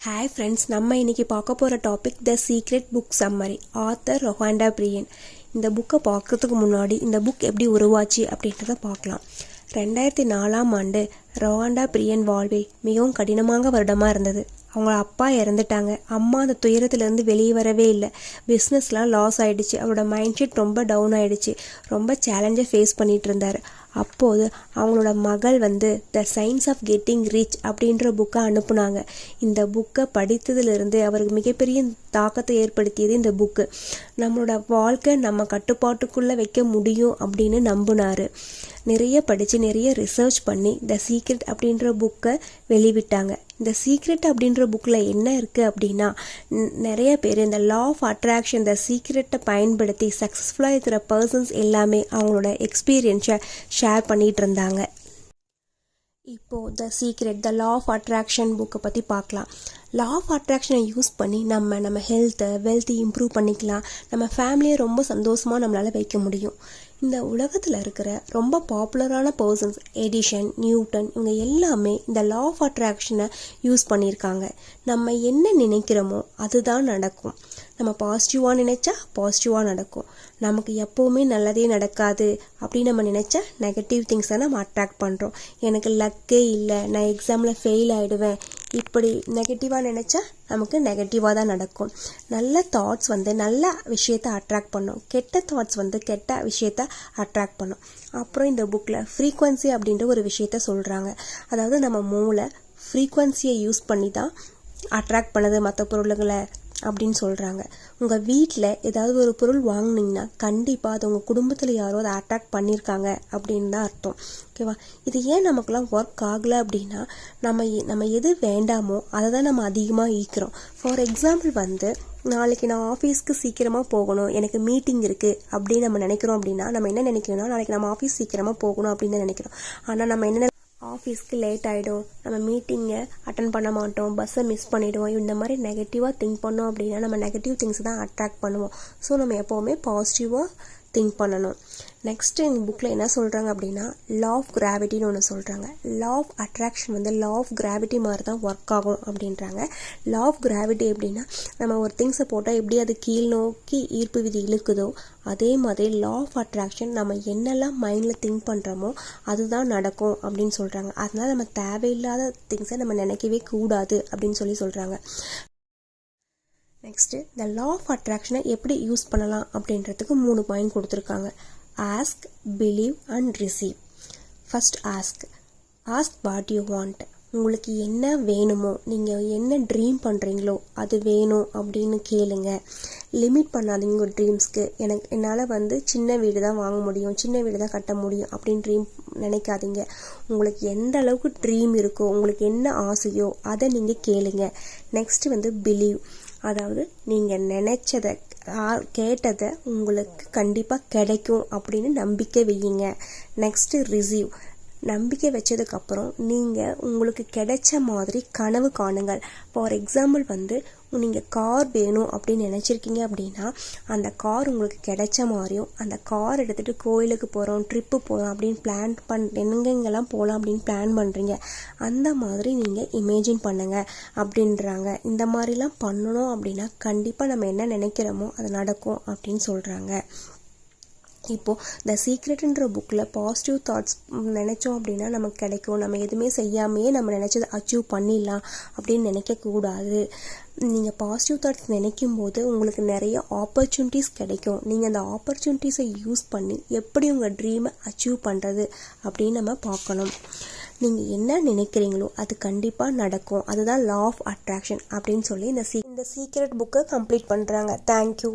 Hi friends, நம்ம இன்னைக்கு பார்க்க போகிற topic the secret book summary. Author Rhonda Byrne. இந்த புக்கை பார்க்கறதுக்கு முன்னாடி இந்த புக் எப்படி உருவாச்சு அப்படின்றத பார்க்கலாம். 2004ஆம் ஆண்டு ரொவாண்டா பிரியன் வாழ்வில் மிகவும் கடினமாக வருடமாக இருந்தது. அவங்க அப்பா இறந்துட்டாங்க. அம்மா அந்த துயரத்துலேருந்து வெளியே வரவே இல்லை. பிஸ்னஸ்லாம் லாஸ் ஆகிடுச்சு. அவரோட மைண்ட் செட் ரொம்ப டவுன் ஆகிடுச்சு. ரொம்ப சேலஞ்சை ஃபேஸ் பண்ணிகிட்டு இருந்தார். அப்போது அவங்களோட மகள் the science of getting rich அப்படின்ற புக்கை அனுப்புனாங்க. இந்த புக்கை படித்ததுலேருந்து அவருக்கு மிகப்பெரிய தாக்கத்தை ஏற்படுத்தியது இந்த புக்கு. நம்மளோட வாழ்க்கை நம்ம கட்டுப்பாட்டுக்குள்ளே வைக்க முடியும் அப்படின்னு நம்பினார். நிறைய படித்து நிறைய ரிசர்ச் பண்ணி த சீக்ரெட் அப்படின்ற புக்கை வெளிவிட்டாங்க. இந்த சீக்ரெட் அப்படின்ற புக்கில் என்ன இருக்குது அப்படின்னா, நிறைய பேர் இந்த லா ஆஃப் அட்ராக்ஷன் த சீக்ரெட்டை பயன்படுத்தி சக்ஸஸ்ஃபுல்லாக இருக்கிற பர்சன்ஸ் எல்லாமே அவங்களோட எக்ஸ்பீரியன்ஸை ஷேர் பண்ணிகிட்டு இருந்தாங்க. இப்போது the secret the law of attraction புக்கை பற்றி பார்க்கலாம். லா ஆஃப் அட்ராக்ஷனை யூஸ் பண்ணி நம்ம ஹெல்த்தை வெல்த்தை இம்ப்ரூவ் பண்ணிக்கலாம். நம்ம ஃபேமிலியை ரொம்ப சந்தோஷமாக நம்மளால் வைக்க முடியும். இந்த உலகத்தில் இருக்கிற ரொம்ப பாப்புலரான பர்சன்ஸ் எடிசன், நியூட்டன், இவங்க எல்லாமே இந்த லா ஆஃப் அட்ராக்ஷனை யூஸ் பண்ணியிருக்காங்க. நம்ம என்ன நினைக்கிறோமோ அதுதான் நடக்கும். நம்ம பாசிட்டிவாக நினச்சா பாசிட்டிவாக நடக்கும். நமக்கு எப்போவுமே நல்லதே நடக்காது அப்படின்னு நம்ம நினச்சா நெகட்டிவ் திங்ஸை நம்ம அட்ராக்ட் பண்ணுறோம். எனக்கு லக்கே இல்லை, நான் எக்ஸாமில் ஃபெயில் ஆகிடுவேன், இப்படி நெகட்டிவாக நினச்சா நமக்கு நெகட்டிவாக தான் நடக்கும். நல்ல தாட்ஸ் நல்ல விஷயத்தை அட்ராக்ட் பண்ணும். கெட்ட தாட்ஸ் கெட்ட விஷயத்தை அட்ராக்ட் பண்ணும். அப்புறம் இந்த புக்கில் ஃப்ரீக்வன்சி அப்படின்ற ஒரு விஷயத்த சொல்கிறாங்க. அதாவது நம்ம மூளை ஃப்ரீக்வன்சியை யூஸ் பண்ணி தான் அட்ராக்ட் பண்ணுது மற்ற பொருள்களை அப்படின்னு சொல்கிறாங்க. உங்கள் வீட்டில் ஏதாவது ஒரு பொருள் வாங்கினீங்கன்னா கண்டிப்பாக அது உங்கள் குடும்பத்தில் யாரோ அதை அட்ராக்ட் பண்ணியிருக்காங்க அப்படின்னு தான் அர்த்தம். ஓகேவா? இது ஏன் நமக்குலாம் ஒர்க் ஆகலை அப்படின்னா, நம்ம எது வேண்டாமோ அதை தான் நம்ம அதிகமாக ஈக்கிறோம். ஃபார் எக்ஸாம்பிள் நாளைக்கு நான் ஆஃபீஸ்க்கு சீக்கிரமாக போகணும், எனக்கு மீட்டிங் இருக்குது அப்படின்னு நம்ம நினைக்கிறோம். அப்படின்னா நம்ம என்ன நினைக்கிறோம்னா, நாளைக்கு நம்ம ஆஃபீஸ் சீக்கிரமாக போகணும் அப்படின்னு தான் நினைக்கிறோம். ஆனால் நம்ம என்ன ஆஃபீஸ்க்கு லேட் ஆகிடும், நம்ம மீட்டிங்கை அட்டன் பண்ண மாட்டோம், பஸ்ஸை மிஸ் பண்ணிவிடுவோம். இந்த மாதிரி நெகட்டிவாக திங்க் பண்ணோம் அப்படின்னா நம்ம நெகட்டிவ் திங்ஸ் தான் அட்ராக்ட் பண்ணுவோம். ஸோ நம்ம எப்போவுமே பாசிட்டிவாக திங்க் பண்ணணும். நெக்ஸ்ட்டு இந்த புக்கில் என்ன சொல்கிறாங்க அப்படின்னா, லா ஆஃப் கிராவிட்டின்னு ஒன்று சொல்கிறாங்க. Law of attraction law of gravity மாதிரி தான் ஒர்க் ஆகும் அப்படின்றாங்க. லா ஆஃப் கிராவிட்டி எப்படின்னா, நம்ம ஒரு திங்ஸை போட்டால் எப்படி அது கீழ் நோக்கி ஈர்ப்பு விதி இழுக்குதோ அதே மாதிரி லா ஆஃப் அட்ராக்ஷன் நம்ம என்னெல்லாம் மைண்டில் திங்க் பண்ணுறோமோ அதுதான் நடக்கும் அப்படின்னு சொல்கிறாங்க. அதனால் நம்ம தேவையில்லாத திங்ஸை நம்ம நினைக்கவே கூடாது அப்படின்னு சொல்கிறாங்க. நெக்ஸ்ட்டு த லா ஆஃப் அட்ராக்ஷனை எப்படி யூஸ் பண்ணலாம் அப்படின்றதுக்கு 3 பாயிண்ட் கொடுத்துருக்காங்க. Ask, believe and receive. First ask what you want. உங்களுக்கு என்ன வேணுமோ, நீங்கள் என்ன ட்ரீம் பண்ணுறீங்களோ அது வேணும் அப்படின்னு கேளுங்க. லிமிட் பண்ணாதீங்க உங்கள் ட்ரீம்ஸ்க்கு. என்னால் சின்ன வீடு தான் வாங்க முடியும், சின்ன வீடு தான் கட்ட முடியும் அப்படின்னு ட்ரீம் நினைக்காதீங்க. உங்களுக்கு எந்த அளவுக்கு ட்ரீம் இருக்கோ, உங்களுக்கு என்ன ஆசையோ அதை நீங்கள் கேளுங்க. Next believe. அதாவது நீங்கள் நினச்சதை கேட்டதை உங்களுக்கு கண்டிப்பாக கிடைக்கும் அப்படின்னு நம்பிக்கை வையுங்க. Next receive. நம்பிக்கை வச்சதுக்கப்புறம் நீங்கள் உங்களுக்கு கிடைச்ச மாதிரி கனவு காணுங்கள். ஃபார் எக்ஸாம்பிள் நீங்கள் கார் வேணும் அப்படின்னு நினச்சிருக்கீங்க அப்படின்னா அந்த கார் உங்களுக்கு கிடைச்ச மாதிரியும், அந்த கார் எடுத்துகிட்டு கோயிலுக்கு போகிறோம், ட்ரிப்பு போகிறோம் அப்படின்னு எங்கெங்கெல்லாம் போகலாம் அப்படின்னு பிளான் பண்ணுறீங்க, அந்த மாதிரி நீங்கள் இமேஜின் பண்ணுங்க அப்படின்றாங்க. இந்த மாதிரிலாம் பண்ணணும் அப்படின்னா கண்டிப்பாக நம்ம என்ன நினைக்கிறோமோ அது நடக்கும் அப்படின்னு சொல்கிறாங்க. இப்போது த சீக்ரெட்ன்ற புக்கில் பாசிட்டிவ் தாட்ஸ் நினச்சோம் அப்படின்னா நமக்கு கிடைக்கும். நம்ம எதுவுமே செய்யாமையே நம்ம நினச்சதை அச்சீவ் பண்ணிடலாம் அப்படின்னு நினைக்கக்கூடாது. நீங்கள் பாசிட்டிவ் தாட்ஸ் நினைக்கும் போது உங்களுக்கு நிறைய ஆப்பர்ச்சுனிட்டிஸ் கிடைக்கும். நீங்கள் அந்த ஆப்பர்ச்சுனிட்டிஸை யூஸ் பண்ணி எப்படி உங்கள் ட்ரீமை அச்சீவ் பண்ணுறது அப்படின்னு நம்ம பார்க்கணும். நீங்கள் என்ன நினைக்கிறீங்களோ அது கண்டிப்பாக நடக்கும். அதுதான் லா ஆஃப் அட்ராக்ஷன் அப்படின்னு சொல்லி இந்த சீக்ரெட் புக்கை கம்ப்ளீட் பண்ணுறாங்க. தேங்க்யூ.